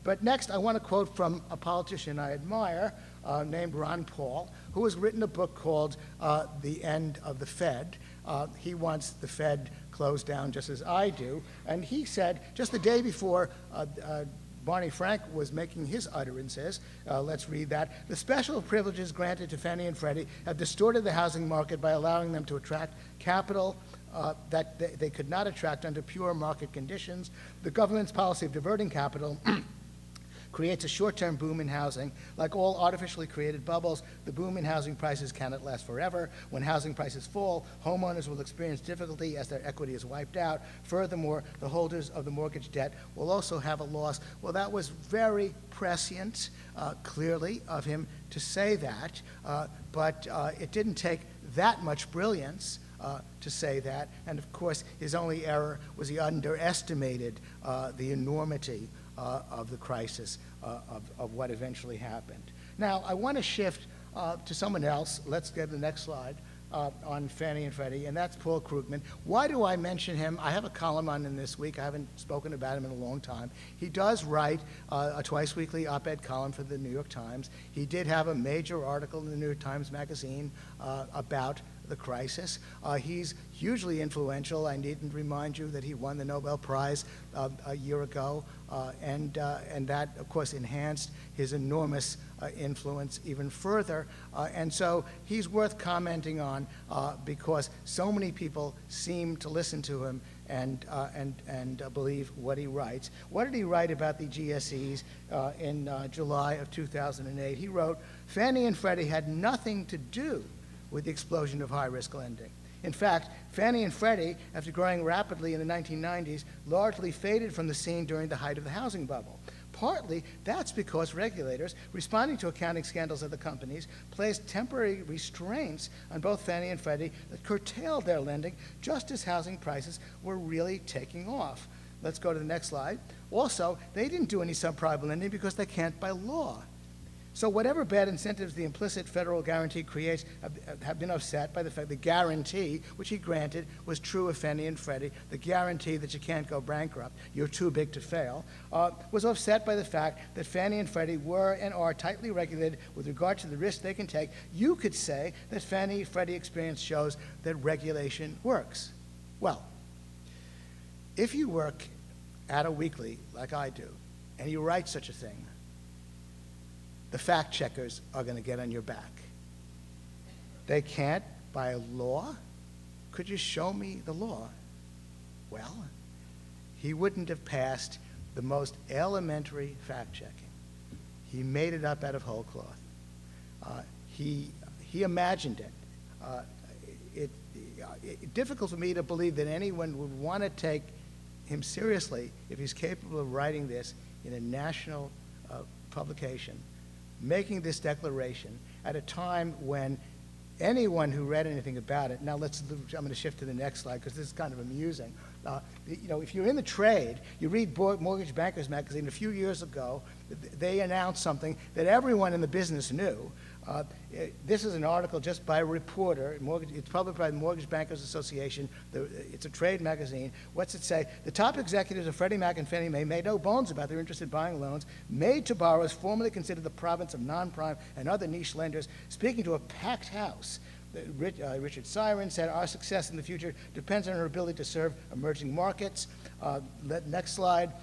But next, I want to quote from a politician I admire named Ron Paul, who has written a book called The End of the Fed. He wants the Fed closed down just as I do. And he said, just the day before Barney Frank was making his utterances, let's read that, "The special privileges granted to Fannie and Freddie have distorted the housing market by allowing them to attract capital that they could not attract under pure market conditions. The government's policy of diverting capital creates a short-term boom in housing. Like all artificially created bubbles, the boom in housing prices cannot last forever. When housing prices fall, homeowners will experience difficulty as their equity is wiped out. Furthermore, the holders of the mortgage debt will also have a loss." Well, that was very prescient, clearly, of him to say that, but it didn't take that much brilliance to say that. And of course, his only error was he underestimated the enormity of the crisis, of what eventually happened. Now, I want to shift to someone else. Let's get the next slide on Fannie and Freddie, and that's Paul Krugman. Why do I mention him? I have a column on him this week. I haven't spoken about him in a long time. He does write a twice-weekly op-ed column for the New York Times. He did have a major article in the New York Times Magazine about the crisis. He's hugely influential. I needn't remind you that he won the Nobel Prize a year ago, and that, of course, enhanced his enormous influence even further. And so he's worth commenting on because so many people seem to listen to him and believe what he writes. What did he write about the GSEs in July of 2008? He wrote, "Fannie and Freddie had nothing to do with the explosion of high-risk lending. In fact, Fannie and Freddie, after growing rapidly in the 1990s, largely faded from the scene during the height of the housing bubble. Partly, that's because regulators, responding to accounting scandals of the companies, placed temporary restraints on both Fannie and Freddie that curtailed their lending just as housing prices were really taking off." Let's go to the next slide. Also, they didn't do any subprime lending because they can't by law. So whatever bad incentives the implicit federal guarantee creates have been offset by the fact the guarantee, which he granted, was true of Fannie and Freddie, the guarantee that you can't go bankrupt, you're too big to fail, was offset by the fact that Fannie and Freddie were and are tightly regulated with regard to the risk they can take. You could say that Fannie and Freddie experience shows that regulation works. Well, if you work at a weekly like I do, and you write such a thing, the fact checkers are going to get on your back. They can't by law? Could you show me the law? Well, he wouldn't have passed the most elementary fact checking. He made it up out of whole cloth. He imagined it. It's difficult for me to believe that anyone would want to take him seriously if he's capable of writing this in a national publication, making this declaration at a time when anyone who read anything about it, now I'm going to shift to the next slide because this is kind of amusing. If you're in the trade, you read Mortgage Bankers Magazine a few years ago, they announced something that everyone in the business knew. This is an article just by a reporter. It's published by the Mortgage Bankers Association. It's a trade magazine. What's it say? "The top executives of Freddie Mac and Fannie Mae made no bones about their interest in buying loans made to borrowers formerly considered the province of non-prime and other niche lenders." Speaking to a packed house, Richard Siren said, "Our success in the future depends on our ability to serve emerging markets." Next slide.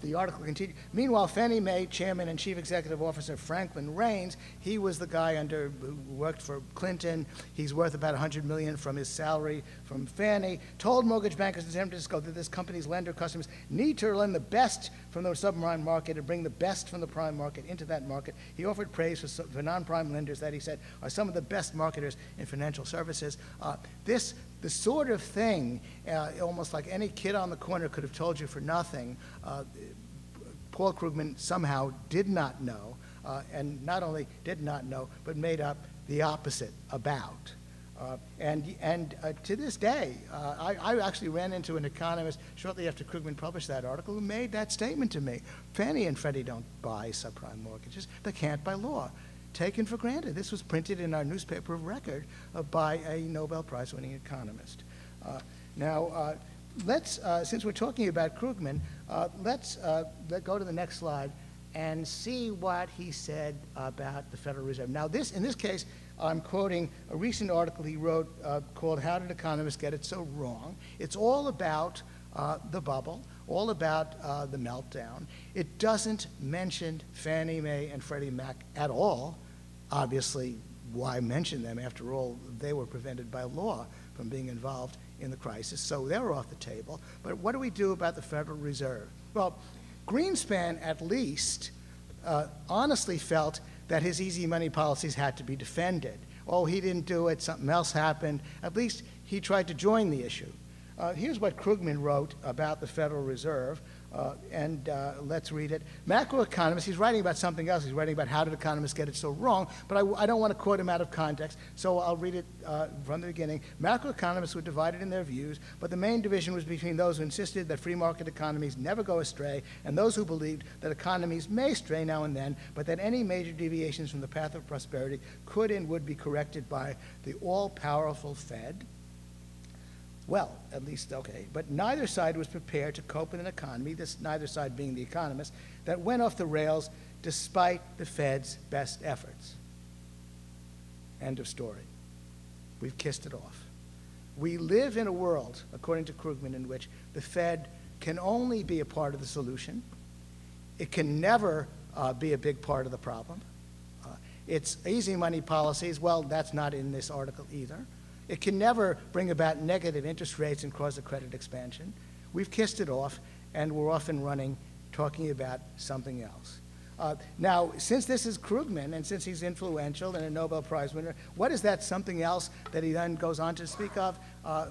The article continued. "Meanwhile, Fannie Mae Chairman and Chief Executive Officer Franklin Raines, he was the guy who worked for Clinton. He's worth about $100 million from his salary from Fannie, told mortgage bankers in San Francisco that this company's lender customers need to lend the best from the subprime market and bring the best from the prime market into that market. He offered praise for non-prime lenders that he said are some of the best marketers in financial services." The sort of thing, almost like any kid on the corner could have told you for nothing, Paul Krugman somehow did not know, and not only did not know, but made up the opposite about. To this day, I actually ran into an economist shortly after Krugman published that article who made that statement to me. Fannie and Freddie don't buy subprime mortgages. They can't by law. Taken for granted. This was printed in our newspaper of record by a Nobel Prize winning economist. Since we're talking about Krugman, let's go to the next slide and see what he said about the Federal Reserve. Now, in this case, I'm quoting a recent article he wrote called "How Did Economists Get It So Wrong?" It's all about the bubble, all about the meltdown. It doesn't mention Fannie Mae and Freddie Mac at all. Obviously, why mention them? After all, they were prevented by law from being involved in the crisis, so they were off the table. But what do we do about the Federal Reserve? Well, Greenspan, at least, honestly felt that his easy money policies had to be defended. Oh, he didn't do it, something else happened. At least he tried to join the issue. Here's what Krugman wrote about the Federal Reserve, and let's read it. Macroeconomists, he's writing about something else. He's writing about how did economists get it so wrong, but I don't want to quote him out of context, so I'll read it from the beginning. Macroeconomists were divided in their views, but the main division was between those who insisted that free market economies never go astray and those who believed that economies may stray now and then, but that any major deviations from the path of prosperity could and would be corrected by the all-powerful Fed. Well, at least, okay. But neither side was prepared to cope with an economy, neither side being the economists, that went off the rails despite the Fed's best efforts. End of story. We've kissed it off. We live in a world, according to Krugman, in which the Fed can only be a part of the solution. It can never be a big part of the problem. Its easy money policies, well, that's not in this article either. It can never bring about negative interest rates and cause a credit expansion. We've kissed it off, and we're off and running talking about something else. Now, since this is Krugman, and since he's influential and a Nobel Prize winner, what is that something else that he then goes on to speak of?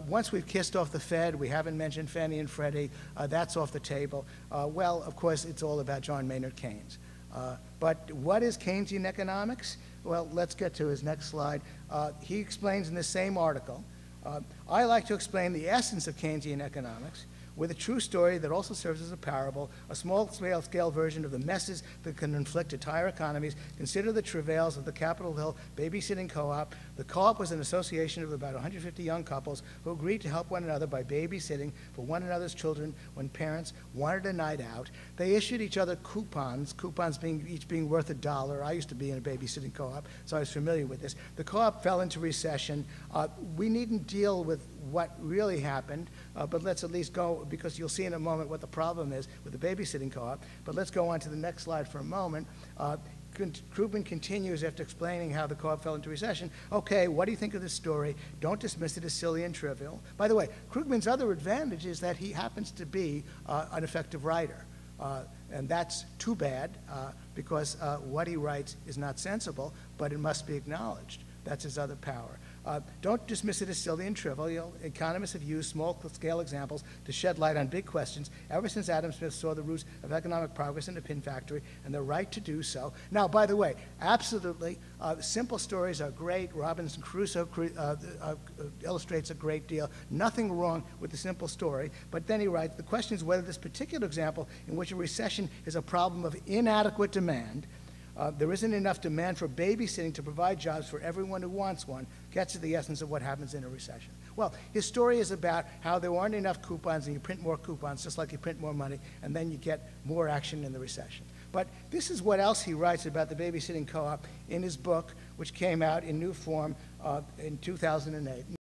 Once we've kissed off the Fed, we haven't mentioned Fannie and Freddie, that's off the table. Well, of course, it's all about John Maynard Keynes. But what is Keynesian economics? Well, let's get to his next slide. He explains in the same article, I like to explain the essence of Keynesian economics with a true story that also serves as a parable, a small-scale version of the messes that can inflict entire economies. Consider the travails of the Capitol Hill babysitting co-op. The co-op was an association of about 150 young couples who agreed to help one another by babysitting for one another's children when parents wanted a night out. They issued each other coupons each being worth $1. I used to be in a babysitting co-op, so I was familiar with this. The co-op fell into recession. We needn't deal with what really happened, but let's at least go, because you'll see in a moment what the problem is with the babysitting co-op. But let's go on to the next slide for a moment. Krugman continues after explaining how the co-op fell into recession. Okay, what do you think of this story? Don't dismiss it as silly and trivial. By the way, Krugman's other advantage is that he happens to be an effective writer. And that's too bad, because what he writes is not sensible, but it must be acknowledged. That's his other power. Don't dismiss it as silly and trivial. Economists have used small-scale examples to shed light on big questions ever since Adam Smith saw the roots of economic progress in the pin factory, and they're right to do so. Now, by the way, absolutely, simple stories are great. Robinson Crusoe illustrates a great deal. Nothing wrong with the simple story. But then he writes, the question is whether this particular example in which a recession is a problem of inadequate demand, there isn't enough demand for babysitting to provide jobs for everyone who wants one, gets to the essence of what happens in a recession. Well, his story is about how there aren't enough coupons and you print more coupons just like you print more money, and then you get more action in the recession. But this is what else he writes about the babysitting co-op in his book, which came out in new form in 2008.